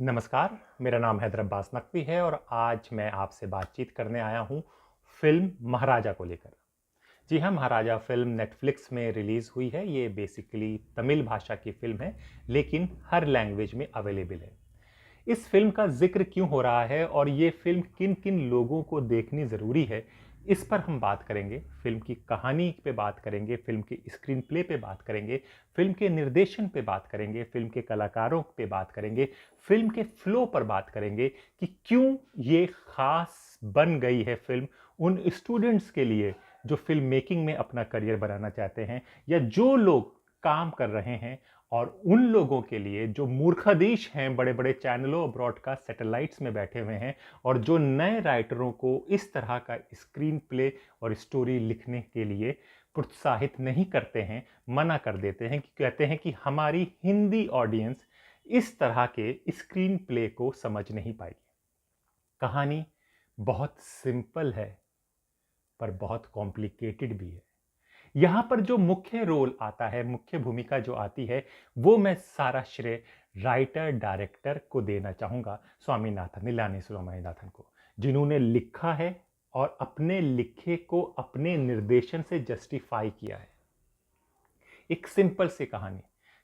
नमस्कार, मेरा नाम हैदर अब्बास नकवी है और आज मैं आपसे बातचीत करने आया हूँ फ़िल्म महाराजा को लेकर। जी हाँ, महाराजा फ़िल्म नेटफ्लिक्स में रिलीज़ हुई है। ये बेसिकली तमिल भाषा की फ़िल्म है, लेकिन हर लैंग्वेज में अवेलेबल है। इस फ़िल्म का ज़िक्र क्यों हो रहा है और ये फ़िल्म किन-किन लोगों को देखनी ज़रूरी है, इस पर हम बात करेंगे। फ़िल्म की कहानी पे बात करेंगे, फ़िल्म के स्क्रीन प्ले पे बात करेंगे, फ़िल्म के निर्देशन पे बात करेंगे, फ़िल्म के कलाकारों पे बात करेंगे, फ़िल्म के फ्लो पर बात करेंगे कि क्यों ये ख़ास बन गई है फ़िल्म उन स्टूडेंट्स के लिए जो फ़िल्म मेकिंग में अपना करियर बनाना चाहते हैं या जो लोग काम कर रहे हैं और उन लोगों के लिए जो मूर्खाधीश हैं बड़े-बड़े चैनलों और ब्रॉडकास्ट सैटेलाइट्स में बैठे हुए हैं और जो नए राइटरों को इस तरह का स्क्रीन प्ले और स्टोरी लिखने के लिए प्रोत्साहित नहीं करते हैं, मना कर देते हैं कि कहते हैं कि हमारी हिंदी ऑडियंस इस तरह के स्क्रीन प्ले को समझ नहीं पाएगी। कहानी बहुत सिंपल है, पर बहुत कॉम्प्लिकेटेड भी है। यहाँ पर जो मुख्य रोल आता है, मुख्य भूमिका जो आती है, वो मैं सारा श्रेय राइटर, डायरेक्टर को देना चाहूँगा, स्वामीनाथन, निलानी स्वामीनाथन को, जिन्होंने लिखा है और अपने लिखे को अपने निर्देशन से जस्टिफाई किया है। एक सिंपल सी कहानी।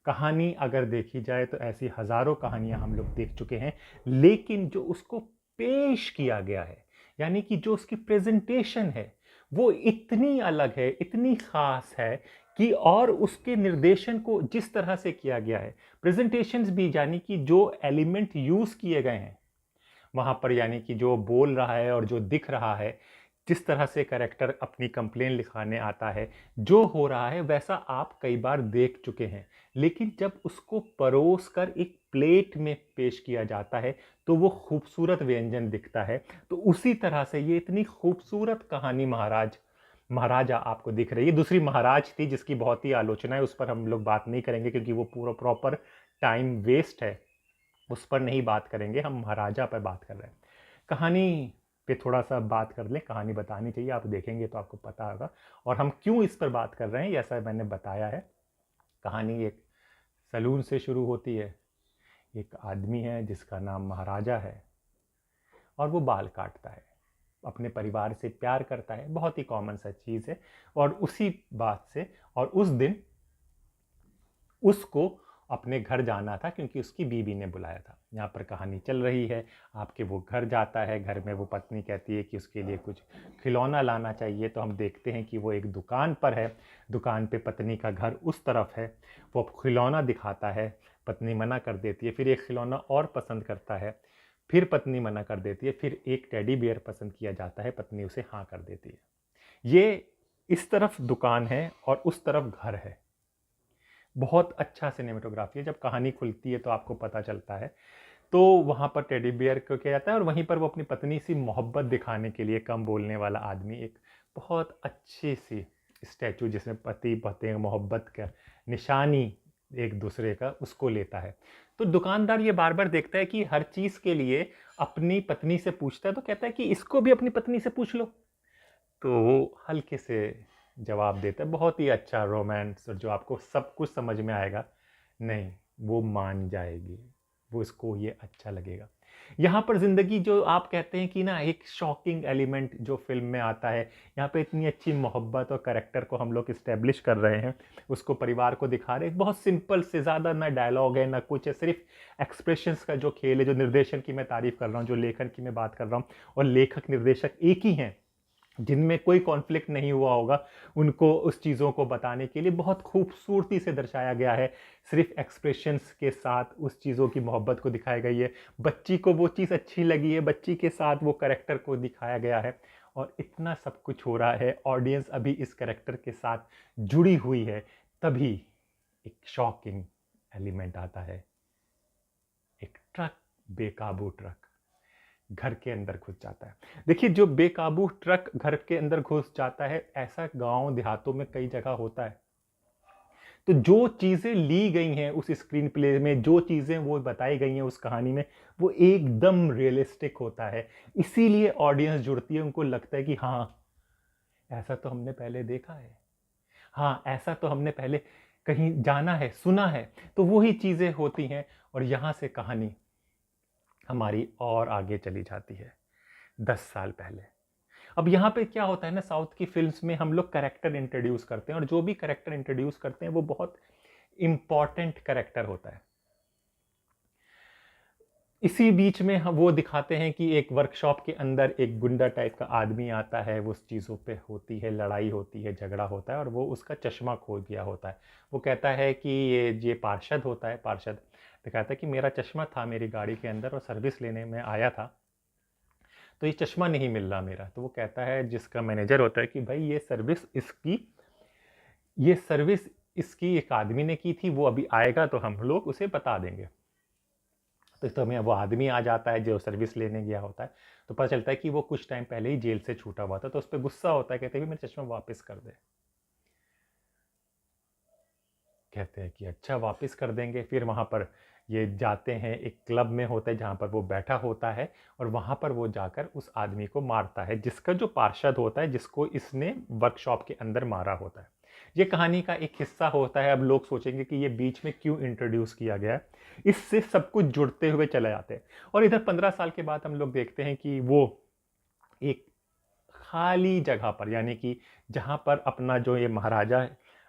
कहानी अगर देखी जाए तो ऐसी हज़ारों कहानियाँ हम लोग देख चुके हैं, लेकिन जो उसको पेश किया गया है, यानी कि जो उसकी प्रेज़ेंटेशन है, वो इतनी अलग है, इतनी ख़ास है कि और उसके निर्देशन को जिस तरह से किया गया है, प्रेज़ेंटेशंस भी यानी कि जो एलिमेंट यूज़ किए गए हैं, वहाँ पर यानी कि जो बोल रहा है और जो दिख रहा है, जिस तरह से कैरेक्टर अपनी कंप्लेन लिखाने आता है, जो हो रहा है वैसा आप कई बार देख चुके हैं। लेकिन जब उसको परोस कर एक प्लेट में पेश किया जाता है, तो वो खूबसूरत व्यंजन दिखता है। तो उसी तरह से ये इतनी खूबसूरत कहानी महाराजा आपको दिख रही है। दूसरी महाराज थी जिसकी बहुत ही आलोचना है, उस पर हम लोग बात नहीं करेंगे क्योंकि वो पूरा प्रॉपर टाइम वेस्ट है। उस पर नहीं बात करेंगे, हम महाराजा पर बात कर रहे हैं। कहानी पे थोड़ा-सा बात कर लें, कहानी बतानी चाहिए, आप देखेंगे तो आपको पता होगा और हम क्यों इस पर बात कर रहे हैं, जैसा मैंने बताया है। कहानी एक सैलून से शुरू होती है। एक आदमी है जिसका नाम महाराजा है और वो बाल काटता है। अपने परिवार से प्यार करता है, बहुत ही कॉमन सा चीज़ है और उसी बात से और उस दिन उसको अपने घर जाना था क्योंकि उसकी बीवी ने बुलाया था। यहाँ पर कहानी चल रही है, आपके वो घर जाता है, घर में वो पत्नी कहती है कि उसके लिए कुछ खिलौना लाना चाहिए, तो हम देखते हैं कि वो एक दुकान पर है, दुकान पे पत्नी का घर उस तरफ है, वो खिलौना दिखाता है, पत्नी मना कर देती है, फिर एक खिलौना और पसंद करता है, फिर पत्नी मना कर देती है, फिर एक टेडी बियर पसंद किया जाता है, पत्नी उसे हाँ कर देती है। ये इस तरफ दुकान है और उस तरफ घर है। बहुत अच्छा सिनेमेटोग्राफी है, जब कहानी खुलती है तो आपको पता चलता है। तो वहाँ पर टेडी बियर को किया जाता है और वहीं पर वो अपनी पत्नी से मोहब्बत दिखाने के लिए कम बोलने वाला आदमी एक बहुत अच्छी सी स्टैचू जिसमें पति पत्नी मोहब्बत का निशानी एक दूसरे का उसको लेता है। तो दुकानदार ये बार बार देखता है कि हर चीज़ के लिए अपनी पत्नी से पूछता है, तो कहता है कि इसको भी अपनी पत्नी से पूछ लो। तो वो हल्के से जवाब देता है, बहुत ही अच्छा रोमांस और जो आपको सब कुछ समझ में आएगा, नहीं वो मान जाएगी, वो इसको ये अच्छा लगेगा। यहाँ पर ज़िंदगी जो आप कहते हैं कि ना एक शॉकिंग एलिमेंट जो फ़िल्म में आता है, यहाँ पे इतनी अच्छी मोहब्बत और कैरेक्टर को हम लोग इस्टेब्लिश कर रहे हैं, उसको परिवार को दिखा रहे हैं, बहुत सिंपल से, ज़्यादा ना डायलॉग है ना कुछ है, सिर्फ एक्सप्रेशंस का जो खेल है, जो निर्देशन की मैं तारीफ़ कर रहा हूँ, जो लेखन की मैं बात कर रहा हूँ और लेखक निर्देशक एक ही हैं, जिनमें कोई कॉन्फ्लिक्ट नहीं हुआ होगा, उनको उस चीज़ों को बताने के लिए बहुत खूबसूरती से दर्शाया गया है। सिर्फ़ एक्सप्रेशंस के साथ उस चीज़ों की मोहब्बत को दिखाया गई है। बच्ची को वो चीज़ अच्छी लगी है, बच्ची के साथ वो कैरेक्टर को दिखाया गया है और इतना सब कुछ हो रहा है, ऑडियंस अभी इस कैरेक्टर के साथ जुड़ी हुई है, तभी एक शॉकिंग एलिमेंट आता है। एक ट्रक, बेकाबू ट्रक घर के अंदर घुस जाता है। देखिए, जो बेकाबू ट्रक घर के अंदर घुस जाता है, ऐसा गांव देहातों में कई जगह होता है। तो जो चीजें ली गई हैं उस स्क्रीन प्ले में, जो चीजें वो बताई गई हैं उस कहानी में, वो एकदम रियलिस्टिक होता है। इसीलिए ऑडियंस जुड़ती है, उनको लगता है कि हाँ, ऐसा तो हमने पहले देखा है, हाँ ऐसा तो हमने पहले कहीं जाना है, सुना है। तो वही चीजें होती हैं और यहां से कहानी हमारी और आगे चली जाती है 10 साल पहले। अब यहाँ पे क्या होता है ना, साउथ की फिल्म्स में हम लोग कैरेक्टर इंट्रोड्यूस करते हैं और जो भी कैरेक्टर इंट्रोड्यूस करते हैं वो बहुत इंपॉर्टेंट कैरेक्टर होता है। इसी बीच में हम वो दिखाते हैं कि एक वर्कशॉप के अंदर एक गुंडा टाइप का आदमी आता है, वो उस चीज़ों पे होती है लड़ाई, होती है झगड़ा होता है और वो उसका चश्मा खो गया होता है। वो कहता है कि ये पार्षद होता है, पार्षद तो कहता है कि मेरा चश्मा था मेरी गाड़ी के अंदर और सर्विस लेने में आया था, तो ये चश्मा नहीं मिल रहा मेरा। तो वो कहता है, जिसका मैनेजर होता है, कि भाई ये सर्विस इसकी एक आदमी ने की थी, वो अभी आएगा तो हम लोग उसे बता देंगे। तो इस समय वो आदमी आ जाता है जो सर्विस लेने गया होता है, तो पता चलता है कि वो कुछ टाइम पहले ही जेल से छूटा हुआ था। तो उस पर गुस्सा होता है, कहते हैं मेरा चश्मा वापस कर दे। कहते हैं कि अच्छा वापस कर देंगे। फिर वहाँ पर ये जाते हैं, एक क्लब में होता है जहाँ पर वो बैठा होता है और वहाँ पर वो जाकर उस आदमी को मारता है, जिसका जो पार्षद होता है, जिसको इसने वर्कशॉप के अंदर मारा होता है। ये कहानी का एक हिस्सा होता है। अब लोग सोचेंगे कि ये बीच में क्यों इंट्रोड्यूस किया गया है, इससे सब कुछ जुड़ते हुए चले जाते हैं। और इधर 15 साल के बाद हम लोग देखते हैं कि वो एक खाली जगह पर, यानी कि जहाँ पर अपना जो ये महाराजा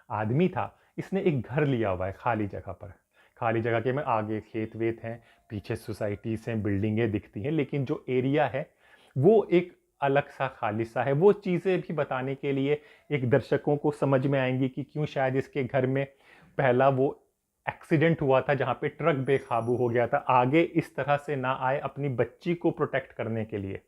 आदमी था, इसने एक घर लिया हुआ है खाली जगह पर। खाली जगह के में आगे खेत वेत हैं, पीछे सोसाइटीज़ हैं, बिल्डिंगें दिखती हैं, लेकिन जो एरिया है वो एक अलग सा खाली सा है। वो चीज़ें भी बताने के लिए एक दर्शकों को समझ में आएंगी कि क्यों शायद इसके घर में पहला वो एक्सीडेंट हुआ था जहाँ पे ट्रक बेकाबू हो गया था, आगे इस तरह से ना आए, अपनी बच्ची को प्रोटेक्ट करने के लिए।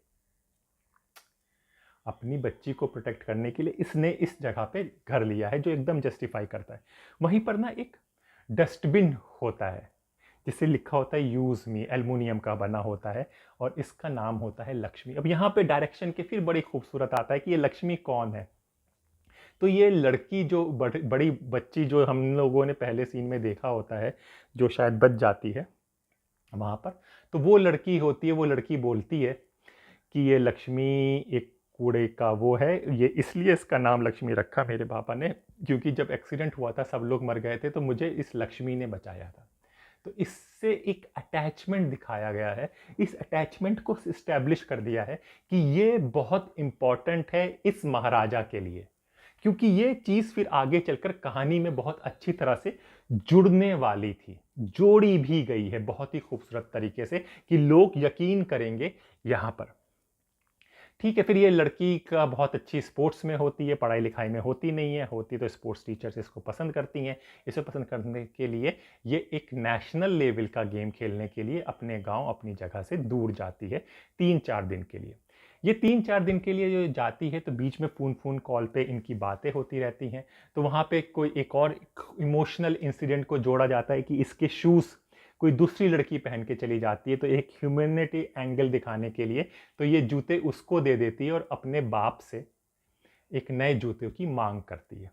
अपनी बच्ची को प्रोटेक्ट करने के लिए इसने इस जगह पे घर लिया है, जो एकदम जस्टिफाई करता है। वहीं पर ना एक डस्टबिन होता है जिससे लिखा होता है यूज मी, एल्युमिनियम का बना होता है और इसका नाम होता है लक्ष्मी। अब यहाँ पे डायरेक्शन के फिर बड़ी खूबसूरत आता है कि ये लक्ष्मी कौन है। तो ये लड़की जो बड़ी बच्ची जो हम लोगों ने पहले सीन में देखा होता है, जो शायद बच जाती है वहाँ पर, तो वो लड़की होती है। वो लड़की बोलती है कि ये लक्ष्मी एक कूड़े का वो है, ये इसलिए इसका नाम लक्ष्मी रखा मेरे पापा ने, क्योंकि जब एक्सीडेंट हुआ था सब लोग मर गए थे, तो मुझे इस लक्ष्मी ने बचाया था। तो इससे एक अटैचमेंट दिखाया गया है, इस अटैचमेंट को इस्टेब्लिश कर दिया है कि ये बहुत इंपॉर्टेंट है इस महाराजा के लिए, क्योंकि ये चीज़ फिर आगे चलकर कहानी में बहुत अच्छी तरह से जुड़ने वाली थी, जोड़ी भी गई है बहुत ही खूबसूरत तरीके से कि लोग यकीन करेंगे यहाँ पर। ठीक है, फिर ये लड़की का बहुत अच्छी स्पोर्ट्स में होती है, पढ़ाई लिखाई में होती नहीं है, होती तो स्पोर्ट्स टीचर्स इसको पसंद करती हैं। इसे पसंद करने के लिए ये एक नेशनल लेवल का गेम खेलने के लिए अपने गांव, अपनी जगह से दूर जाती है 3-4 दिन के लिए। ये 3-4 दिन के लिए जो जाती है, तो बीच में फ़ोन कॉल पे इनकी बातें होती रहती हैं। तो वहाँ पे कोई एक और इमोशनल इंसिडेंट को जोड़ा जाता है कि इसके शूज़ कोई दूसरी लड़की पहन के चली जाती है, तो एक ह्यूमैनिटी एंगल दिखाने के लिए तो ये जूते उसको दे देती है और अपने बाप से एक नए जूते की मांग करती है।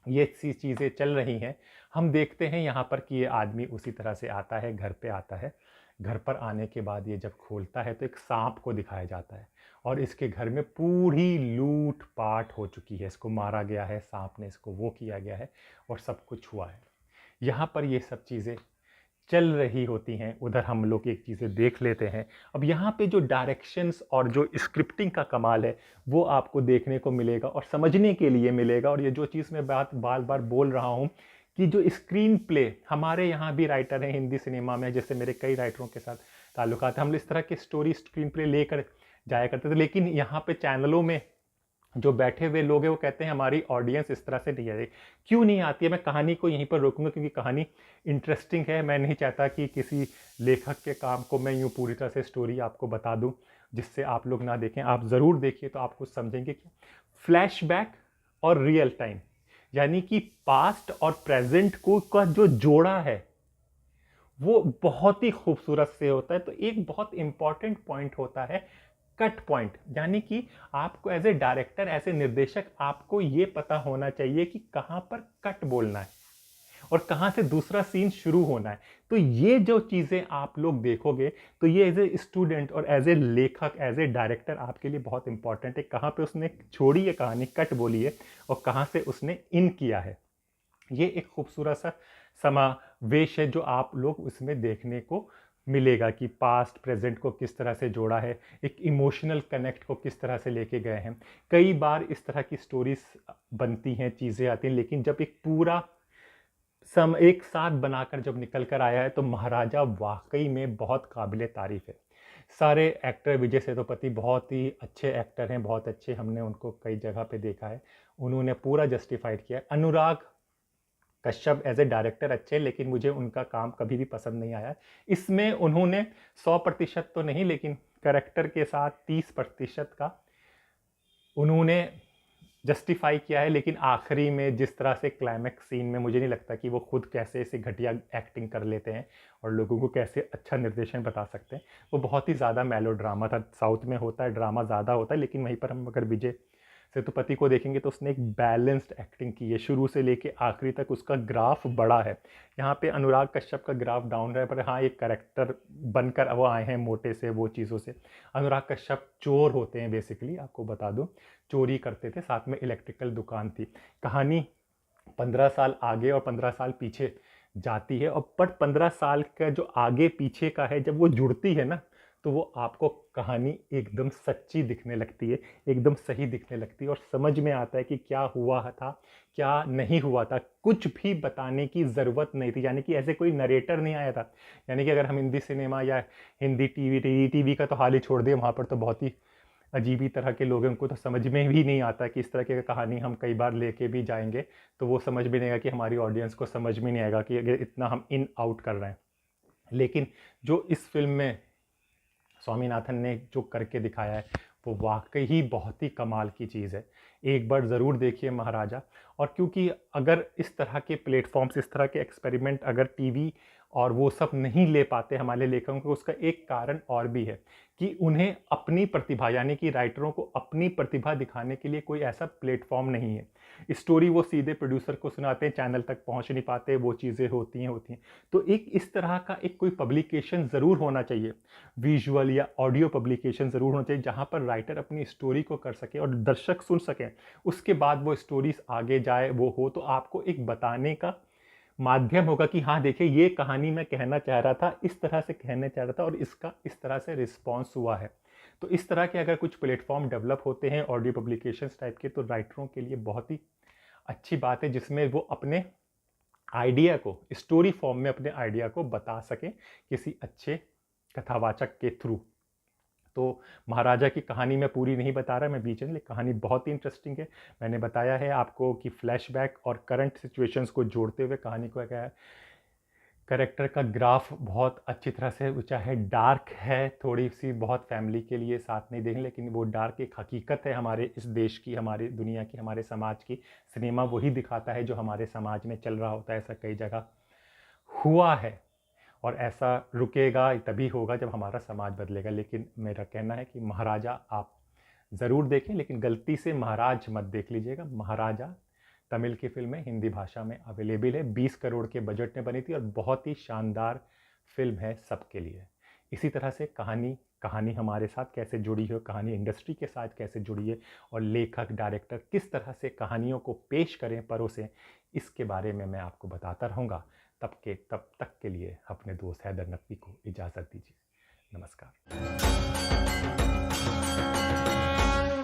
ये सी चीज़ें चल रही हैं। हम देखते हैं यहाँ पर कि ये आदमी उसी तरह से आता है, घर पे आता है। घर पर आने के बाद ये जब खोलता है तो एक सांप को दिखाया जाता है और इसके घर में पूरी लूट पाट हो चुकी है, इसको मारा गया है, सांप ने इसको वो किया गया है और सब कुछ हुआ है। यहाँ पर ये सब चीज़ें चल रही होती हैं, उधर हम लोग एक चीज़ें देख लेते हैं। अब यहाँ पे जो डायरेक्शंस और जो स्क्रिप्टिंग का कमाल है वो आपको देखने को मिलेगा और समझने के लिए मिलेगा। और ये जो चीज़ मैं बात बार बार बोल रहा हूँ कि जो स्क्रीन प्ले, हमारे यहाँ भी राइटर हैं हिंदी सिनेमा में, जैसे मेरे कई राइटरों के साथ ताल्लुकात हैं, हम इस तरह की स्टोरी स्क्रीन प्ले लेकर जाया करते थे। लेकिन यहाँ पे चैनलों में जो बैठे हुए लोग हैं वो कहते हैं हमारी ऑडियंस इस तरह से नहीं है। क्यों नहीं आती है? मैं कहानी को यहीं पर रोकूंगा क्योंकि कहानी इंटरेस्टिंग है। मैं नहीं चाहता कि किसी लेखक के काम को मैं यूँ पूरी तरह से स्टोरी आपको बता दूं जिससे आप लोग ना देखें। आप ज़रूर देखिए तो आप कुछ समझेंगे कि फ्लैशबैक और रियल टाइम, यानी कि पास्ट और प्रेजेंट को का जो जोड़ा है वो बहुत ही खूबसूरत से होता है। तो एक बहुत इंपॉर्टेंट पॉइंट होता है कट पॉइंट, यानी कि आपको as a director, as a निर्देशक, आपको ये पता होना चाहिए कि कहाँ पर कट बोलना है और कहाँ से दूसरा सीन शुरू होना है। तो ये जो चीज़ें आप लोग देखोगे तो ये एज ए स्टूडेंट और एज ए लेखक, एज ए डायरेक्टर आपके लिए बहुत इंपॉर्टेंट है। कहाँ पे उसने छोड़ी है कहानी, कट बोली है, और कहाँ से उसने इन किया है। ये एक खूबसूरत सा समा वेश है जो आप लोग उसमें देखने को मिलेगा कि पास्ट प्रेजेंट को किस तरह से जोड़ा है, एक इमोशनल कनेक्ट को किस तरह से लेके गए हैं। कई बार इस तरह की स्टोरीज बनती हैं, चीज़ें आती हैं, लेकिन जब एक पूरा एक साथ बनाकर जब निकल कर आया है तो महाराजा वाकई में बहुत काबिल तारीफ है। सारे एक्टर, विजय सेतुपति बहुत ही अच्छे एक्टर हैं, बहुत अच्छे, हमने उनको कई जगह पे देखा है, उन्होंने पूरा जस्टिफाइड किया है। Anurag Kashyap as a director अच्छे, लेकिन मुझे उनका काम कभी भी पसंद नहीं आया। इसमें उन्होंने 100% तो नहीं, लेकिन करेक्टर के साथ 30% का उन्होंने जस्टिफाई किया है। लेकिन आखिरी में जिस तरह से क्लाइमैक्स सीन में, मुझे नहीं लगता कि वो खुद कैसे ऐसे घटिया एक्टिंग कर लेते हैं और लोगों को कैसे अच्छा निर्देशन बता सकते हैं। वो बहुत ही ज़्यादा मेलो ड्रामा था। साउथ में होता है ड्रामा ज़्यादा होता है, लेकिन वहीं पर हम अगर विजय सेतुपति को देखेंगे तो उसने एक बैलेंस्ड एक्टिंग की है, शुरू से लेके आखिरी तक उसका ग्राफ बड़ा है। यहाँ पे अनुराग कश्यप का ग्राफ डाउन रहा है, पर हाँ एक करेक्टर बनकर वो आए हैं मोटे से वो चीज़ों से। अनुराग कश्यप चोर होते हैं बेसिकली, आपको बता दूं, चोरी करते थे, साथ में इलेक्ट्रिकल दुकान थी। कहानी 15 साल आगे और 15 साल पीछे जाती है, और पर 15 साल का जो आगे पीछे का है, जब वो जुड़ती है ना, तो वो आपको कहानी एकदम सच्ची दिखने लगती है, एकदम सही दिखने लगती है, और समझ में आता है कि क्या हुआ था, क्या नहीं हुआ था। कुछ भी बताने की ज़रूरत नहीं थी, यानी कि ऐसे कोई नरेटर नहीं आया था। यानी कि अगर हम हिंदी सिनेमा या हिंदी टीवी का तो हाल ही छोड़ दें, वहाँ पर तो बहुत ही अजीब ही तरह के लोगों को तो समझ में भी नहीं आता कि इस तरह की कहानी हम कई बार लेके भी जाएंगे तो वो समझ भी नहीं आएगा, कि हमारी ऑडियंस को समझ में नहीं आएगा कि अगर इतना हम इन आउट कर रहे हैं। लेकिन जो इस फिल्म में स्वामीनाथन ने जो करके दिखाया है वो वाकई ही बहुत ही कमाल की चीज़ है। एक बार ज़रूर देखिए महाराजा। और क्योंकि अगर इस तरह के प्लेटफॉर्म्स, इस तरह के एक्सपेरिमेंट अगर टीवी और वो सब नहीं ले पाते हमारे लेखकों को, उसका एक कारण और भी है कि उन्हें अपनी प्रतिभा, यानी कि राइटरों को अपनी प्रतिभा दिखाने के लिए कोई ऐसा प्लेटफॉर्म नहीं है। स्टोरी वो सीधे प्रोड्यूसर को सुनाते हैं, चैनल तक पहुंच नहीं पाते, वो चीज़ें होती हैं। तो एक इस तरह का एक कोई पब्लिकेशन ज़रूर होना चाहिए, विजुअल या ऑडियो पब्लिकेशन ज़रूर होना चाहिए, जहाँ पर राइटर अपनी स्टोरी को कर सके और दर्शक सुन सकें, उसके बाद वो स्टोरीज आगे जाए, वो हो तो आपको एक बताने का माध्यम होगा कि हाँ देखिए ये कहानी मैं कहना चाह रहा था, इस तरह से कहना चाह रहा था, और इसका इस तरह से रिस्पॉन्स हुआ है। तो इस तरह के अगर कुछ प्लेटफॉर्म डेवलप होते हैं ऑडियो पब्लिकेशंस टाइप के, तो राइटरों के लिए बहुत ही अच्छी बात है, जिसमें वो अपने आइडिया को स्टोरी फॉर्म में अपने आइडिया को बता सकें किसी अच्छे कथावाचक के थ्रू। तो महाराजा की कहानी मैं पूरी नहीं बता रहा, मैं बीच में, लेकिन कहानी बहुत ही इंटरेस्टिंग है। मैंने बताया है आपको कि फ्लैशबैक और करंट सिचुएशंस को जोड़ते हुए कहानी को क्या है। कैरेक्टर का ग्राफ बहुत अच्छी तरह से, चाहे डार्क है थोड़ी सी, बहुत फैमिली के लिए साथ नहीं देंगे, लेकिन वो डार्क एक हकीकत है हमारे इस देश की, हमारी दुनिया की, हमारे समाज की। सिनेमा वही दिखाता है जो हमारे समाज में चल रहा होता है। ऐसा कई जगह हुआ है और ऐसा रुकेगा तभी होगा जब हमारा समाज बदलेगा। लेकिन मेरा कहना है कि महाराजा आप ज़रूर देखें, लेकिन गलती से महाराज मत देख लीजिएगा। महाराजा तमिल की फिल्म है, हिंदी भाषा में अवेलेबल है, 20 करोड़ के बजट में बनी थी और बहुत ही शानदार फिल्म है सबके लिए। इसी तरह से कहानी हमारे साथ कैसे जुड़ी है, कहानी इंडस्ट्री के साथ कैसे जुड़ी है, और लेखक डायरेक्टर किस तरह से कहानियों को पेश करें, परोसें, इसके बारे में मैं आपको बताता रहूँगा। तब तक के लिए अपने दोस्त हैदर नकवी को इजाज़त दीजिए। नमस्कार।